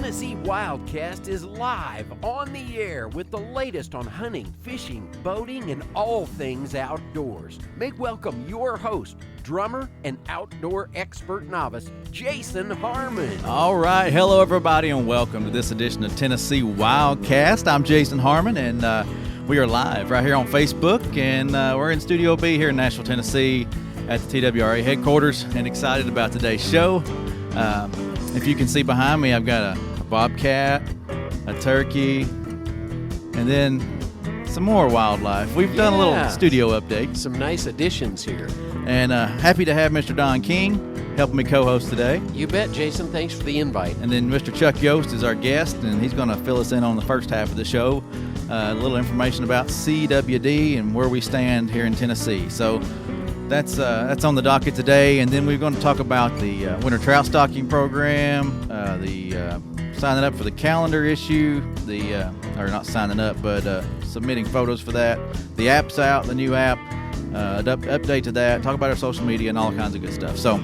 Tennessee WildCast is live on the air with the latest on hunting, fishing, boating, and all things outdoors. Make welcome your host, drummer and outdoor expert novice, Jason Harmon. All right. Hello, everybody, and welcome to this edition of Tennessee WildCast. I'm Jason Harmon, and we are live right here on Facebook, and we're in Studio B here in Nashville, Tennessee at the TWRA headquarters, and excited about today's show. If you can see behind me, I've got a bobcat, a turkey, and then some more wildlife. We've done a little studio update. Some nice additions here. And happy to have Mr. Don King helping me co-host today. You bet, Jason. Thanks for the invite. And then Mr. Chuck Yoest is our guest, and he's going to fill us in on the first half of the show. A little information about CWD and where we stand here in Tennessee. So that's on the docket today. And then we're going to talk about the winter trout stocking program, the signing up for the calendar issue, or not signing up, but submitting photos for that. The app's out, the new app, update to that, talk about our social media and all kinds of good stuff. So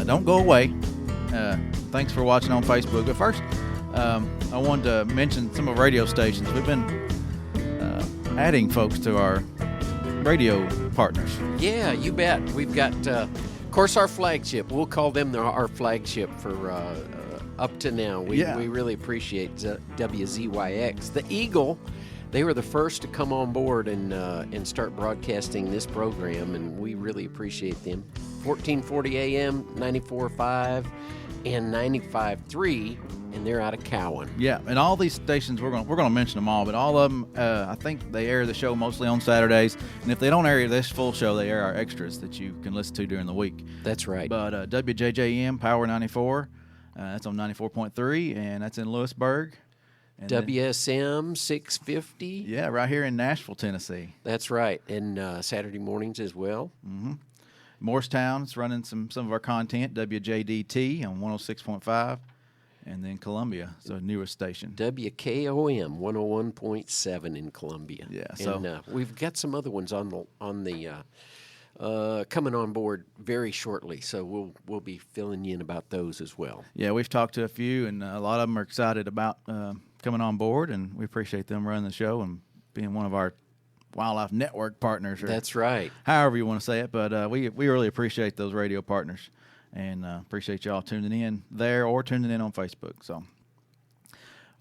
don't go away. Thanks for watching on Facebook. But first, I wanted to mention some of our radio stations. We've been adding folks to our radio partners. Yeah, you bet. We've got, of course, our flagship. We'll call them our flagship for up to now. We really appreciate WZYX. The Eagle, they were the first to come on board and start broadcasting this program, and we really appreciate them. 1440 AM, 94.5, and 95.3, and they're out of Cowan. Yeah, and all these stations, we're going to mention them all, but all of them, I think they air the show mostly on Saturdays, and if they don't air this full show, they air our extras that you can listen to during the week. That's right. But WJJM, Power 94, that's on 94.3, and that's in Lewisburg. And WSM 650. Yeah, right here in Nashville, Tennessee. That's right, and Saturday mornings as well. Mm-hmm. Morristown's running some of our content, WJDT on 106.5, and then Columbia, so newest station. WKOM 101.7 in Columbia. Yeah, so and, we've got some other ones on the coming on board very shortly, so we'll be filling you in about those as well. Yeah, we've talked to a few, and a lot of them are excited about coming on board, and we appreciate them running the show and being one of our Wildlife Network partners. That's right. However you want to say it, but we really appreciate those radio partners, and appreciate y'all tuning in there or tuning in on Facebook. So,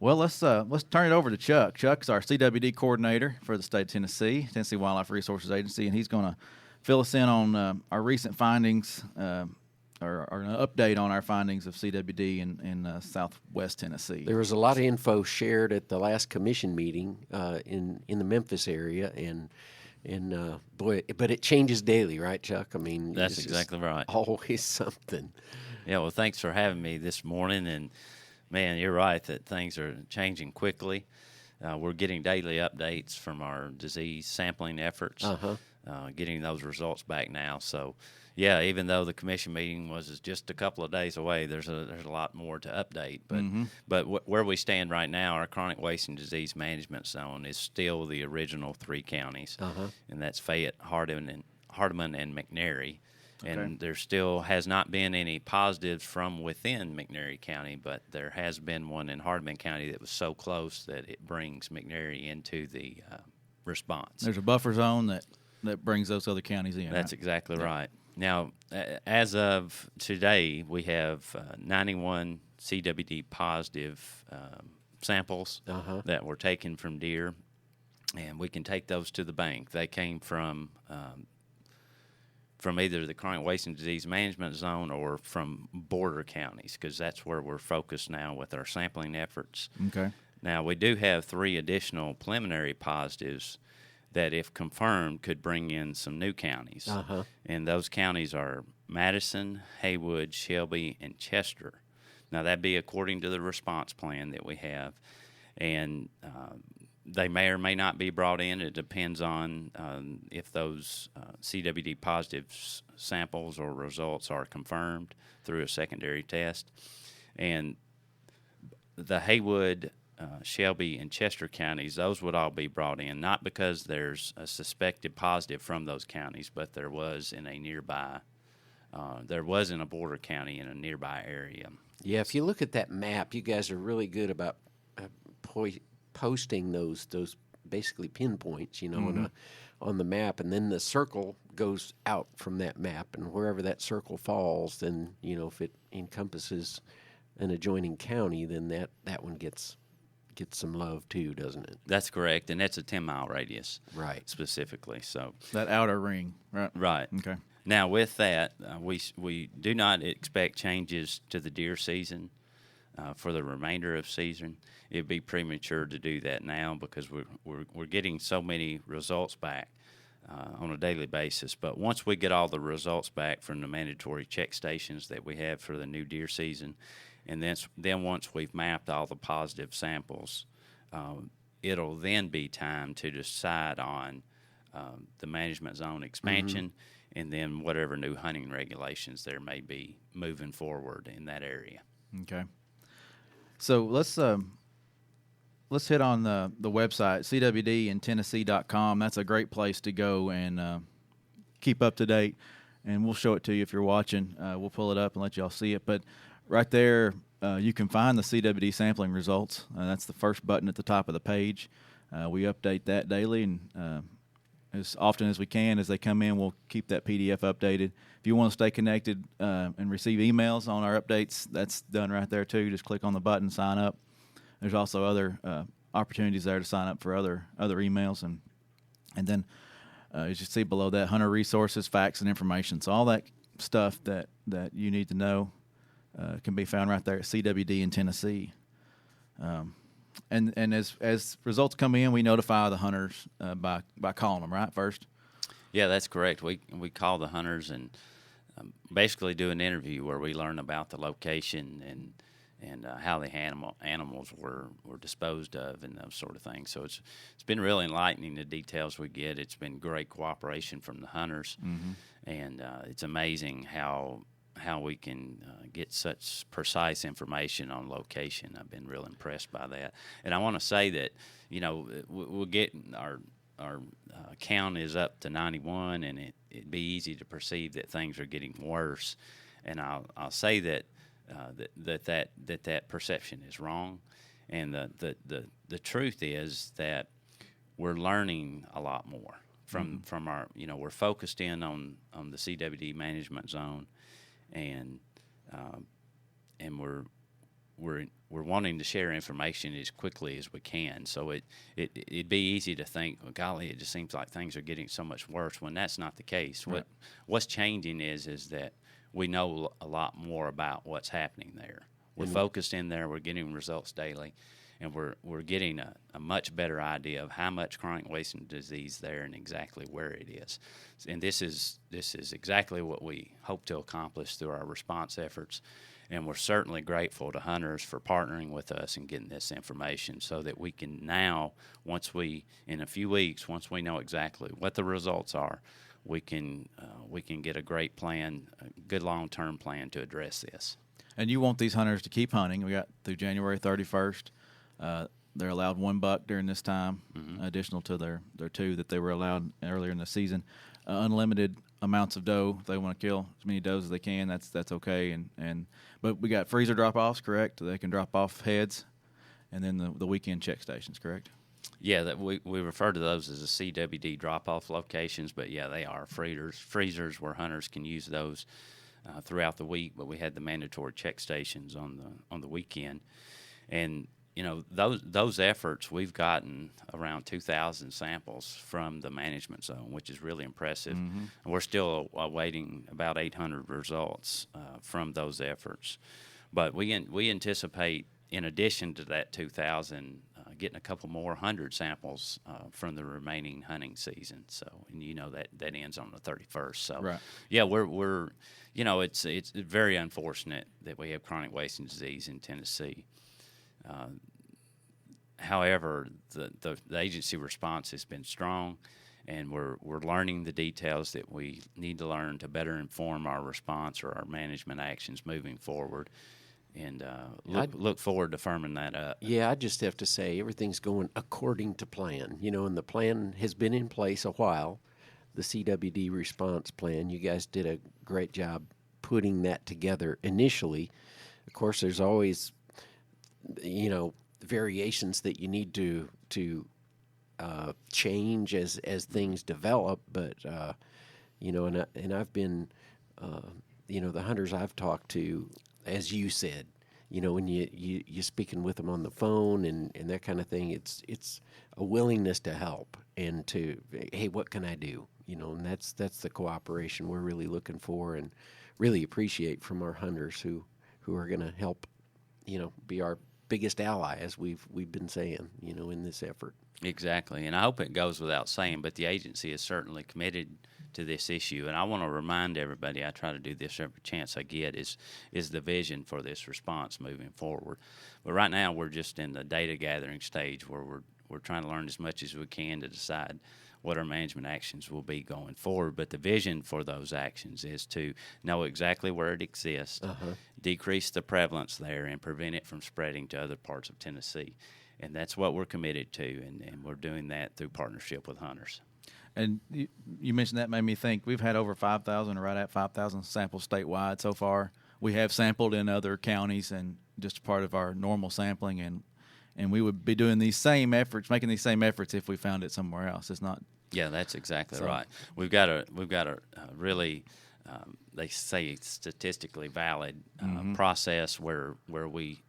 well, let's turn it over to Chuck. Chuck's our CWD coordinator for the state of Tennessee Wildlife Resources Agency, and he's going to fill us in on our recent findings, or an update on our findings of CWD in southwest Tennessee. There was a lot of info shared at the last commission meeting in the Memphis area, and boy, but it changes daily, right, Chuck? I mean, that's exactly right. Always something. Yeah, well, thanks for having me this morning, and man, you're right that things are changing quickly. We're getting daily updates from our disease sampling efforts, getting those results back now. So, yeah, even though the commission meeting was just a couple of days away, there's a lot more to update. But where we stand right now, our chronic wasting disease management zone is still the original three counties, and that's Fayette, Hardeman, and McNairy. Okay. And there still has not been any positives from within McNairy County, but there has been one in Hardeman County that was so close that it brings McNairy into the response. There's a buffer zone that brings those other counties in. That's exactly right. Now, as of today, we have 91 CWD positive samples that were taken from deer, and we can take those to the bank. They came from either the chronic wasting disease management zone or from border counties, because that's where we're focused now with our sampling efforts. Okay. Now, we do have 3 additional preliminary positives that, if confirmed, could bring in some new counties. And those counties are Madison, Haywood, Shelby, and Chester. Now, that'd be according to the response plan that we have. And they may or may not be brought in. It depends on if those CWD positive samples or results are confirmed through a secondary test. And the Haywood, Shelby, and Chester counties, those would all be brought in, not because there's a suspected positive from those counties, but there was in a nearby there wasn't a border county in a nearby area. Yeah, if you look at that map, you guys are really good about posting those basically pinpoints, on the map, and then the circle goes out from that map, and wherever that circle falls, then if it encompasses an adjoining county, then that one gets some love too, doesn't it? That's correct, and that's a 10-mile radius, right? Specifically, so that outer ring, right? Right. Okay. Now, with that, we do not expect changes to the deer season for the remainder of season. It'd be premature to do that now because we're getting so many results back on a daily basis. But once we get all the results back from the mandatory check stations that we have for the new deer season, and then once we've mapped all the positive samples, it'll then be time to decide on the management zone expansion. Mm-hmm. And then whatever new hunting regulations there may be moving forward in that area. Okay. So let's hit on the website, cwdintennessee.com. That's a great place to go and keep up to date. And we'll show it to you if you're watching. We'll pull it up and let y'all see it. But right there, you can find the CWD sampling results. That's the first button at the top of the page. We update that daily, and as often as we can as they come in, we'll keep that PDF updated. If you want to stay connected and receive emails on our updates, that's done right there too. Just click on the button, sign up. There's also other opportunities there to sign up for other emails, and then as you see below that, hunter resources, facts, and information. So all that stuff that you need to know can be found right there at CWD in Tennessee. And as results come in, we notify the hunters by calling them, right, first? Yeah, that's correct. We call the hunters and basically do an interview where we learn about the location and how the animals were disposed of and those sort of things. So it's been really enlightening, the details we get. It's been great cooperation from the hunters, mm-hmm. and it's amazing how we can get such precise information on location. I've been real impressed by that. And I want to say that, we'll get our count is up to 91, and it'd be easy to perceive that things are getting worse. And I'll say that that perception is wrong. And the truth is that we're learning a lot more from our, we're focused in on the CWD management zone. And we're wanting to share information as quickly as we can. So it'd be easy to think, well, golly, it just seems like things are getting so much worse when that's not the case. Right. What's changing is that we know a lot more about what's happening there. We're focused in there. We're getting results daily, and we're getting a much better idea of how much chronic wasting disease there and exactly where it is. And this is exactly what we hope to accomplish through our response efforts. And we're certainly grateful to hunters for partnering with us and getting this information so that we can now, in a few weeks, once we know exactly what the results are, we can get a great plan, a good long-term plan to address this. And you want these hunters to keep hunting. We got through January 31st. They're allowed one buck during this time, mm-hmm. additional to their two that they were allowed earlier in the season. Unlimited amounts of doe. If they want to kill as many does as they can, that's okay. But we got freezer drop-offs, correct? They can drop off heads, and then the weekend check stations, correct? Yeah, that we refer to those as the CWD drop-off locations, but yeah, they are freezers where hunters can use those throughout the week. But we had the mandatory check stations on the weekend, and those efforts, we've gotten around 2,000 samples from the management zone, which is really impressive. Mm-hmm. And we're still awaiting about 800 results from those efforts. But we anticipate, in addition to that 2,000, getting a couple more hundred samples from the remaining hunting season. So, and that ends on the 31st. So, right. Yeah, we're it's very unfortunate that we have chronic wasting disease in Tennessee. However, the agency response has been strong, and we're learning the details that we need to learn to better inform our response or our management actions moving forward, and look forward to firming that up. Yeah, I just have to say everything's going according to plan. And the plan has been in place a while, the CWD response plan. You guys did a great job putting that together initially. Of course, there's always, variations that you need to change as things develop. But and I've been, the hunters I've talked to, as you said, when you're speaking with them on the phone and that kind of thing, it's a willingness to help and to, hey, what can I do? And that's the cooperation we're really looking for and really appreciate from our hunters who are going to help, be our biggest ally, as we've been saying, in this effort. Exactly, and I hope it goes without saying, but the agency is certainly committed to this issue, and I want to remind everybody, I try to do this every chance I get, is the vision for this response moving forward. But right now we're just in the data gathering stage where we're trying to learn as much as we can to decide what our management actions will be going forward. But the vision for those actions is to know exactly where it exists, decrease the prevalence there, and prevent it from spreading to other parts of Tennessee. And that's what we're committed to, and we're doing that through partnership with hunters. And you mentioned that made me think we've had over 5,000 or right at 5,000 samples statewide so far. We have sampled in other counties and just part of our normal sampling, and we would be doing these same efforts, making these same efforts if we found it somewhere else. It's not. Yeah, that's exactly right. We've got a really they say statistically valid process where we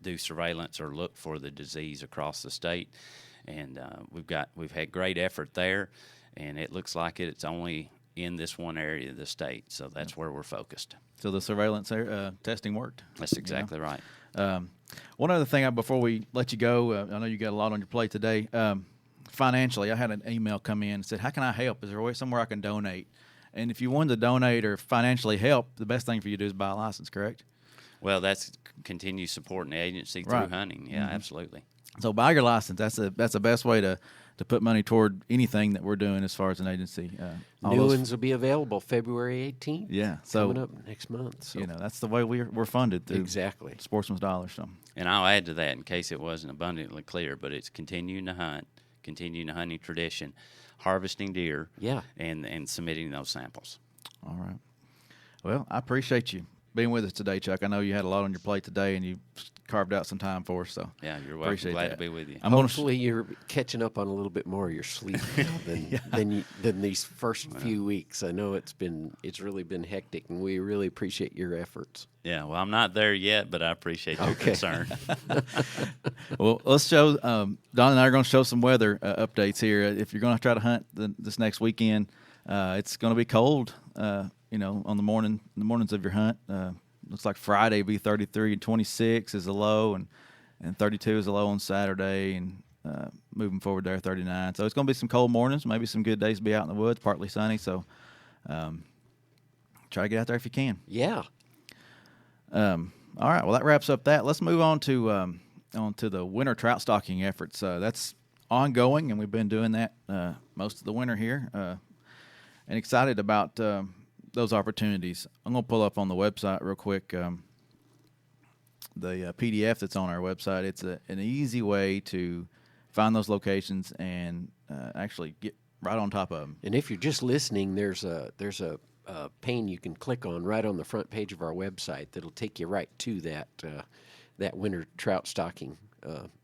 do surveillance or look for the disease across the state, and we've had great effort there, and it looks like it's only in this one area of the state, so that's where we're focused. So the surveillance testing worked. That's exactly right. One other thing before we let you go, I know you got a lot on your plate today. Financially, I had an email come in and said, how can I help? Is there a way somewhere I can donate? And if you wanted to donate or financially help, the best thing for you to do is buy a license, correct? Well, that's continue supporting the agency through hunting. Yeah, absolutely. So buy your license. That's the best way to put money toward anything that we're doing as far as an agency. New ones will be available February 18th. Yeah, so coming up next month. So. That's the way we're funded through exactly Sportsman's Dollars. So. And I'll add to that in case it wasn't abundantly clear, but it's continuing to hunt, continuing the hunting tradition, harvesting deer, and submitting those samples. All right. Well, I appreciate you being with us today, Chuck. I know you had a lot on your plate today, and you carved out some time for us. So yeah, you're welcome. Glad to be with you. Hopefully, you're catching up on a little bit more of your sleep now than these first few weeks. I know it's really been hectic, and we really appreciate your efforts. Yeah, well, I'm not there yet, but I appreciate your concern. Well, let's show. Don and I are going to show some weather updates here. If you're going to try to hunt this next weekend, it's going to be cold. On the mornings of your hunt. Looks like Friday will be 33 and 26 is a low, and 32 is a low on Saturday, and moving forward there 39. So it's going to be some cold mornings, maybe some good days to be out in the woods, partly sunny. So try to get out there if you can. Yeah. All right. Well, that wraps up that. Let's move on to the winter trout stocking efforts. That's ongoing, and we've been doing that most of the winter here, and excited about those opportunities. I'm going to pull up on the website real quick the PDF that's on our website. It's an easy way to find those locations and actually get right on top of them. And if you're just listening, there's a pane you can click on right on the front page of our website that'll take you right to that winter trout stocking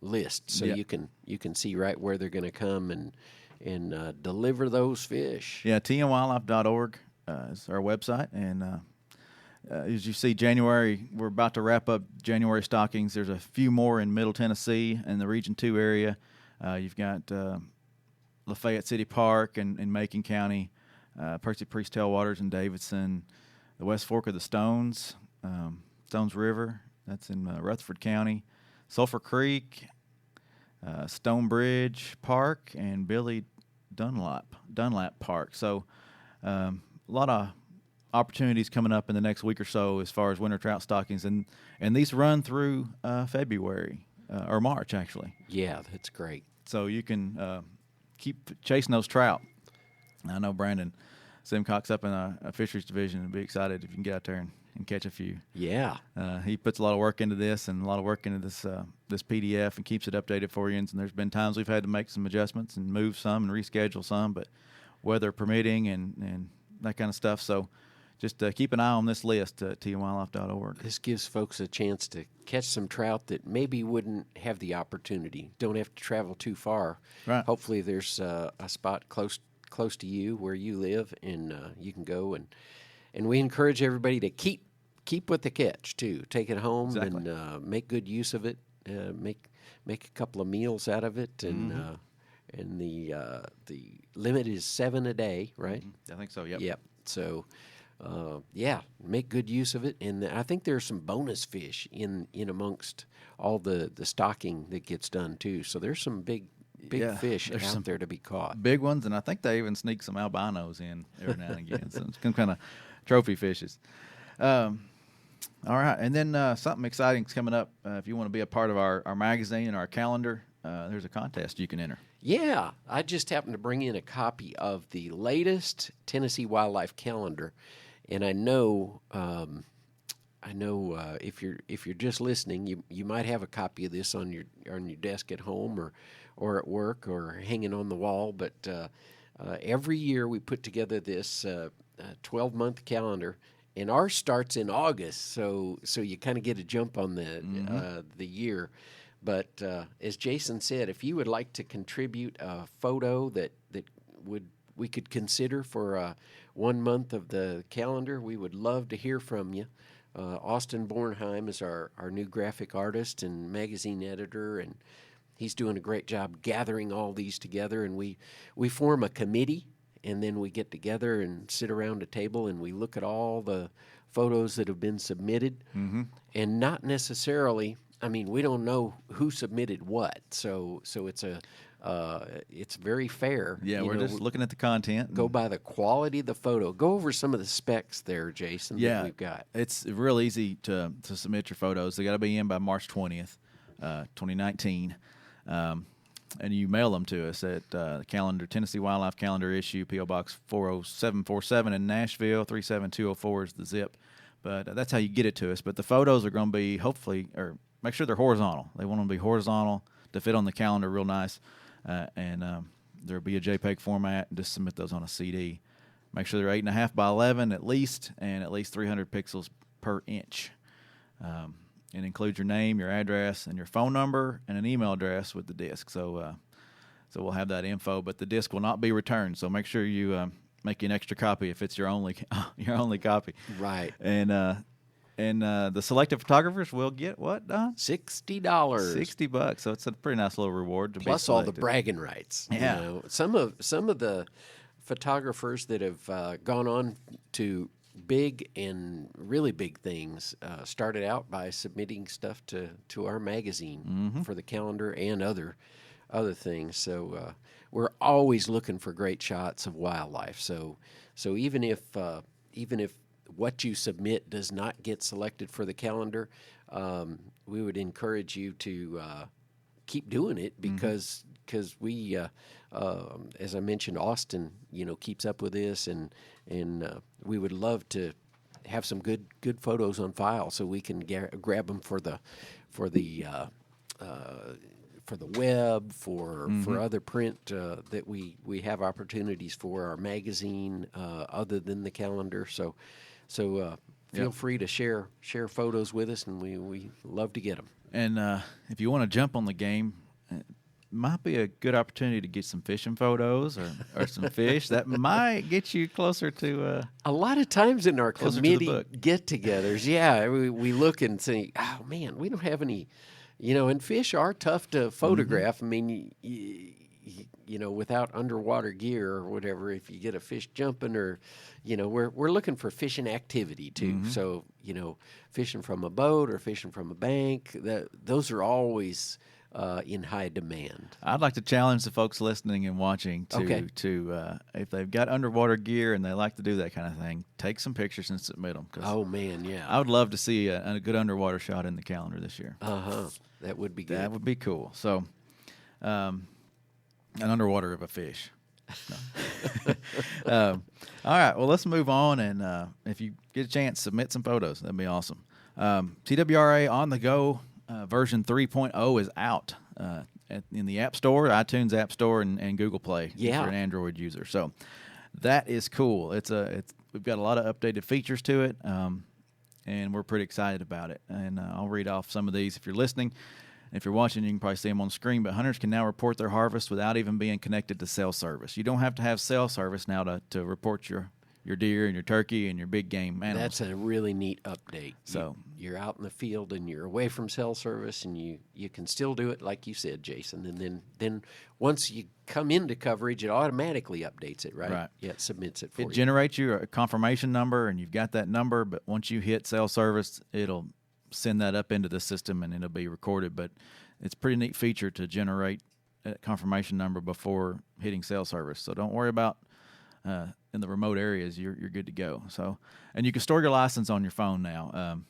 list. So you can see right where they're going to come and deliver those fish. Yeah, tnwildlife.org. Is our website, and as you see, January, we're about to wrap up January stockings. There's a few more in Middle Tennessee in the Region 2 area. You've got Lafayette City Park and Macon County, Percy Priest Tailwaters in Davidson, the West Fork of the Stones, Stones River, that's in Rutherford County, Sulphur Creek, Stonebridge Park, and Billy Dunlap Park. So a lot of opportunities coming up in the next week or so as far as winter trout stockings, and these run through February or March, actually. Yeah, that's great. So you can keep chasing those trout. I know Brandon Simcox up in our fisheries division would be excited if you can get out there and catch a few. Yeah. He puts a lot of work into this and a lot of work into this PDF and keeps it updated for you. And there's been times we've had to make some adjustments and move some and reschedule some, but weather permitting and that kind of stuff. So just keep an eye on this list at twildlife.org. This gives folks a chance to catch some trout that maybe wouldn't have the opportunity. Don't have to travel too far. Right. Hopefully there's a spot close to you where you live, and you can go. And we encourage everybody to keep what they catch, too. Take it home and make good use of it. Make a couple of meals out of it, and the limit is 7 a day, right? Mm-hmm. I think so. Yep. Yep. So, make good use of it, and I think there's some bonus fish in amongst all the stocking that gets done too. So there's some big fish out there to be caught. Big ones, and I think they even sneak some albinos in every now and again. So it's some kind of trophy fishes. All right, and then something exciting is coming up. If you want to be a part of our magazine and our calendar, there's a contest you can enter. Yeah, I just happened to bring in a copy of the latest Tennessee Wildlife Calendar, and I know if you're just listening, you might have a copy of this on your desk at home or at work or hanging on the wall. But every year we put together this 12-month calendar. And ours starts in August, so you kind of get a jump on the year. But as Jason said, if you would like to contribute a photo that we could consider for 1 month of the calendar, we would love to hear from you. Austin Bornheim is our new graphic artist and magazine editor, and he's doing a great job gathering all these together. And we form a committee. And then we get together and sit around a table and we look at all the photos that have been submitted. Mm-hmm. And not necessarily, we don't know who submitted what. So it's very fair. Yeah, we're just looking at the content. Go by the quality of the photo. Go over some of the specs there, Jason, that we've got. It's real easy to submit your photos. They got to be in by March 20th, 2019. And you mail them to us at calendar, Tennessee Wildlife Calendar issue, P.O. Box 40747 in Nashville, 37204 is the zip. But that's how you get it to us. But the photos are going to be make sure they're horizontal. They want them to be horizontal to fit on the calendar real nice. And there'll be a JPEG format, and just submit those on a CD. Make sure they're 8.5 by 11 at least, and at least 300 pixels per inch. And include your name, your address, and your phone number, and an email address with the disc. So we'll have that info, but the disc will not be returned. So make sure you make an extra copy if it's your only copy. Right. And the selected photographers will get what, Don? $60. $60. So it's a pretty nice little reward to plus be selected. All the bragging rights. Yeah. Some of the photographers that have gone on to big and really big things started out by submitting stuff to our magazine for the calendar and other things. So we're always looking for great shots of wildlife. So even if what you submit does not get selected for the calendar, we would encourage you to keep doing it because we, as I mentioned, Austin, keeps up with this, and we would love to have some good photos on file so we can grab them for the web, for other print that we have opportunities for our magazine other than the calendar. So feel free to share photos with us, and we love to get them. And if you want to jump on the game, it might be a good opportunity to get some fishing photos or some fish. That might get you closer to a lot of times in our committee get-togethers. Yeah, we look and say, oh man, we don't have any, and fish are tough to photograph. Without underwater gear or whatever, if you get a fish jumping or, we're looking for fishing activity too. So, fishing from a boat or fishing from a bank, those are always in high demand. I'd like to challenge the folks listening and watching to if they've got underwater gear and they like to do that kind of thing, take some pictures and submit them. Oh man, yeah. I would love to see a good underwater shot in the calendar this year. That would be good. That would be cool. So, an underwater of a fish. No. All right. Well, let's move on, and if you get a chance, submit some photos. That'd be awesome. TWRA on the go version 3.0 is out in the App Store, iTunes App Store, and Google Play. Yeah. If you're an Android user. So that is cool. we've got a lot of updated features to it, and we're pretty excited about it. And I'll read off some of these if you're listening. If you're watching, you can probably see them on the screen, but hunters can now report their harvest without even being connected to cell service. You don't have to have cell service now to report your deer and your turkey and your big game animals. That's a really neat update. So you're out in the field and you're away from cell service, and you can still do it like you said, Jason. And then once you come into coverage, it automatically updates it, right? Right. Yeah, it submits it for you. It generates you a confirmation number, and you've got that number, but once you hit cell service, it'll send that up into the system and it'll be recorded. But it's a pretty neat feature to generate a confirmation number before hitting cell service. So don't worry about in the remote areas, you're good to go. So, and you can store your license on your phone now.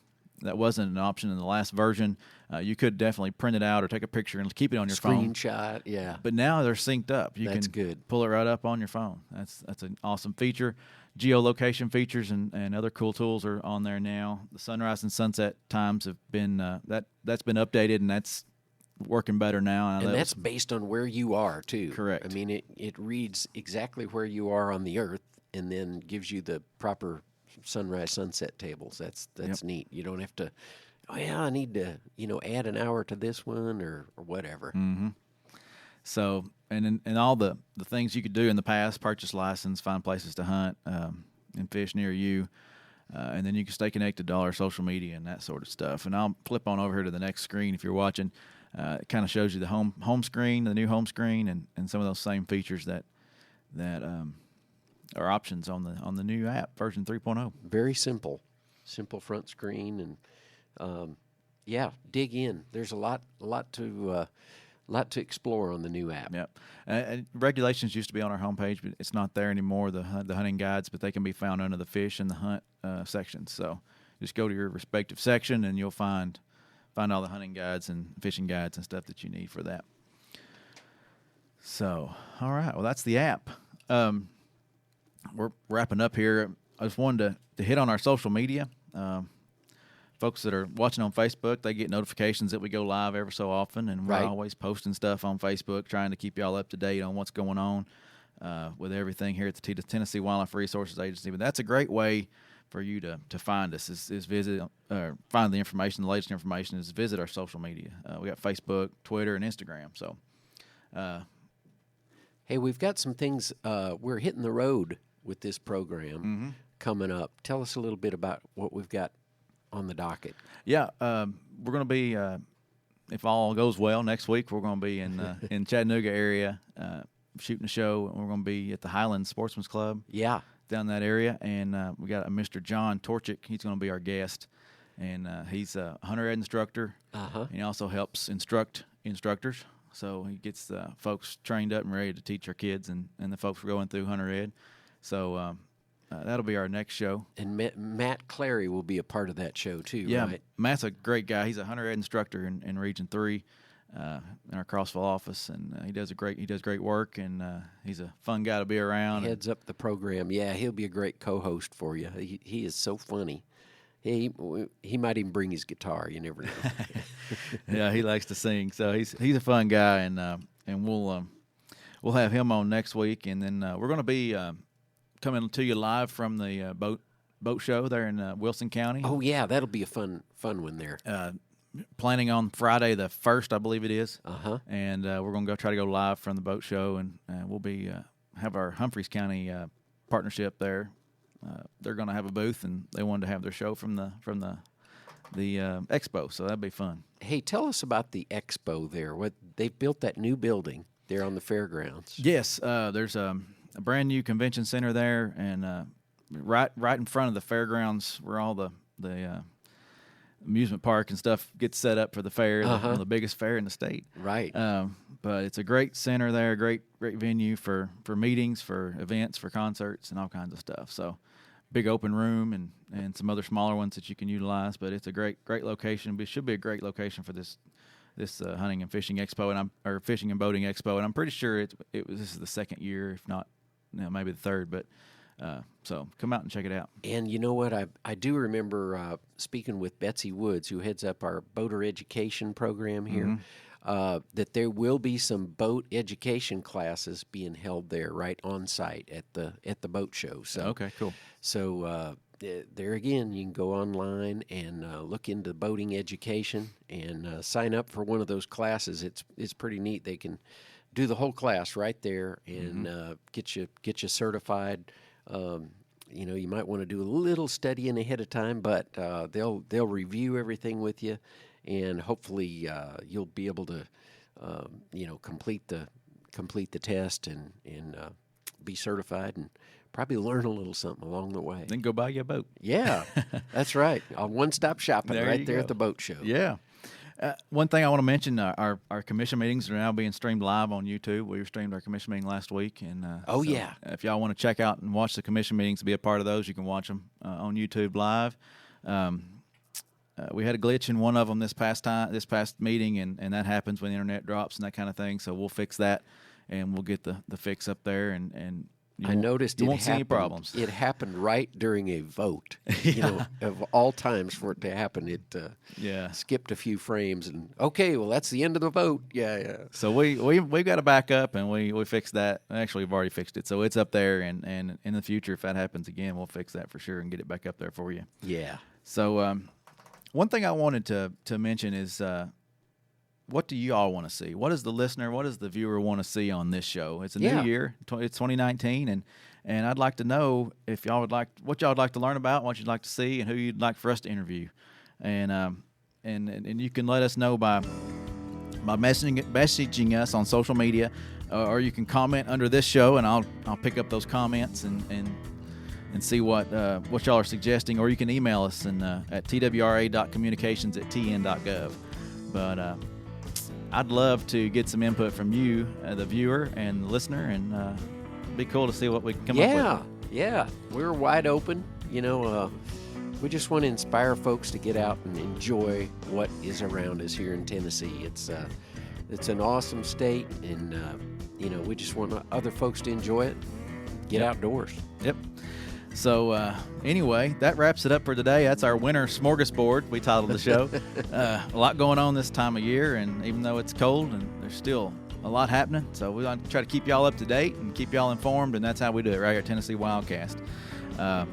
That wasn't an option in the last version. You could definitely print it out or take a picture and keep it on your phone. Screenshot, yeah. But now they're synced up. That's can good. Pull it right up on your phone. That's an awesome feature. Geolocation features and other cool tools are on there now. The sunrise and sunset times have been that's been updated, and that's working better now. And that's based on where you are too. Correct. I mean, it reads exactly where you are on the earth, and then gives you the proper sunrise sunset tables. That's neat. You don't have to. Oh yeah, I need to add an hour to this one or whatever. Mm-hmm. So and all the things you could do in the past: purchase license, find places to hunt, and fish near you. And then you can stay connected to all our social media and that sort of stuff. And I'll flip on over here to the next screen if you're watching. It kind of shows you the home screen, the new home screen, and some of those same features that are options on the new app, version 3.0. Very simple front screen, and dig in. There's a lot to explore on the new app. Yep. Regulations used to be on our homepage, but it's not there anymore. The hunting guides, but they can be found under the fish and the hunt sections. So just go to your respective section, and you'll find all the hunting guides and fishing guides and stuff that you need for that. So, all right. Well, that's the app. We're wrapping up here. I just wanted to hit on our social media. Folks that are watching on Facebook, they get notifications that we go live ever so often, and we're always posting stuff on Facebook, trying to keep y'all up to date on what's going on with everything here at the Tennessee Wildlife Resources Agency. But that's a great way for you to find us, is visit, find the information, the latest information, is visit our social media. We got Facebook, Twitter, and Instagram. So, hey, we've got some things. We're hitting the road with this program coming up. Tell us a little bit about what we've got on the docket. Yeah, we're going to be, if all goes well, next week we're going to be in Chattanooga area shooting a show. We're going to be at the Highland Sportsman's Club. Yeah. Down that area, and we got a Mr. John Torchick. He's going to be our guest, and he's a hunter ed instructor. And he also helps instruct instructors. So he gets the folks trained up and ready to teach our kids and the folks we're going through hunter ed. So that'll be our next show. And Matt Clary will be a part of that show too, right? Matt's a great guy. He's a hunter ed instructor in Region 3 in our Crossville office, and he does great work, and he's a fun guy to be around. He heads up the program. Yeah, he'll be a great co-host for you. He is so funny. He might even bring his guitar. You never know. Yeah, he likes to sing, so he's a fun guy, and we'll have him on next week, and then we're going to be coming to you live from the boat show there in Wilson County. Oh yeah, that'll be a fun one there. Planning on Friday the 1st, I believe it is. And we're going to try to go live from the boat show, and we'll be have our Humphreys County partnership there. They're going to have a booth, and they wanted to have their show from the expo, so that'd be fun. Hey, tell us about the expo there. What they've built, that new building there on the fairgrounds. Yes, there's a brand new convention center there, and right in front of the fairgrounds where all the amusement park and stuff gets set up for the fair, the biggest fair in the state. Right. But it's a great center there, great venue for meetings, for events, for concerts, and all kinds of stuff. So big open room and some other smaller ones that you can utilize. But it's a great location. It should be a great location for this hunting and fishing expo, or fishing and boating expo. And I'm pretty sure this is the second year, if not maybe the third. But so come out and check it out. And you know what? I do remember speaking with Betsy Woods, who heads up our boater education program here. that there will be some boat education classes being held there right on site at the boat show. So okay, cool. So there again, you can go online and look into boating education and sign up for one of those classes. It's pretty neat. They can do the whole class right there and get you certified. You might want to do a little studying ahead of time, but they'll review everything with you, and hopefully you'll be able to complete the test and be certified and probably learn a little something along the way. Then go buy you a boat. Yeah, that's right. One-stop shopping there right there at the boat show. Yeah. One thing I want to mention, our commission meetings are now being streamed live on YouTube. We streamed our commission meeting last week. And yeah. If y'all want to check out and watch the commission meetings, be a part of those, you can watch them on YouTube live. We had a glitch in one of them this past meeting, and that happens when the internet drops and that kind of thing. So we'll fix that, and we'll get the fix up there. And I noticed you won't see any problems. It happened right during a vote. Of all times for it to happen, it skipped a few frames. And okay, well that's the end of the vote. Yeah. So we got to back up, and we fixed that. Actually, we've already fixed it, so it's up there. And in the future, if that happens again, we'll fix that for sure and get it back up there for you. Yeah. So one thing I wanted to mention is. What do you all want to see? What does the listener, what does the viewer want to see on this show? It's a new year. It's 2019, and I'd like to know if y'all would like what y'all would like to learn about, what you'd like to see, and who you'd like for us to interview. And you can let us know by messaging us on social media, or you can comment under this show, and I'll pick up those comments and see what y'all are suggesting, or you can email us at twra.communications@tn.gov. But I'd love to get some input from you, the viewer and the listener, and it'd be cool to see what we can come up with. Yeah, we're wide open. We just want to inspire folks to get out and enjoy what is around us here in Tennessee. It's an awesome state, and we just want other folks to enjoy it. Get outdoors. Yep. So anyway, that wraps it up for today. That's our winter smorgasbord, we titled the show. A lot going on this time of year, and even though it's cold, and there's still a lot happening, so we want to try to keep y'all up to date and keep y'all informed, and that's how we do it right here at Tennessee WildCast.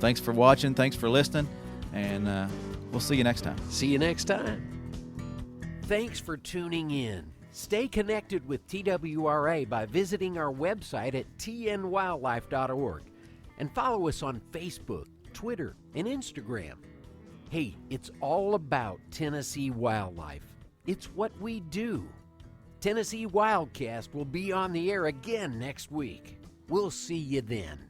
Thanks for watching. Thanks for listening, and we'll see you next time. See you next time. Thanks for tuning in. Stay connected with TWRA by visiting our website at tnwildlife.org. And follow us on Facebook, Twitter, and Instagram. Hey, it's all about Tennessee wildlife. It's what we do. Tennessee WildCast will be on the air again next week. We'll see you then.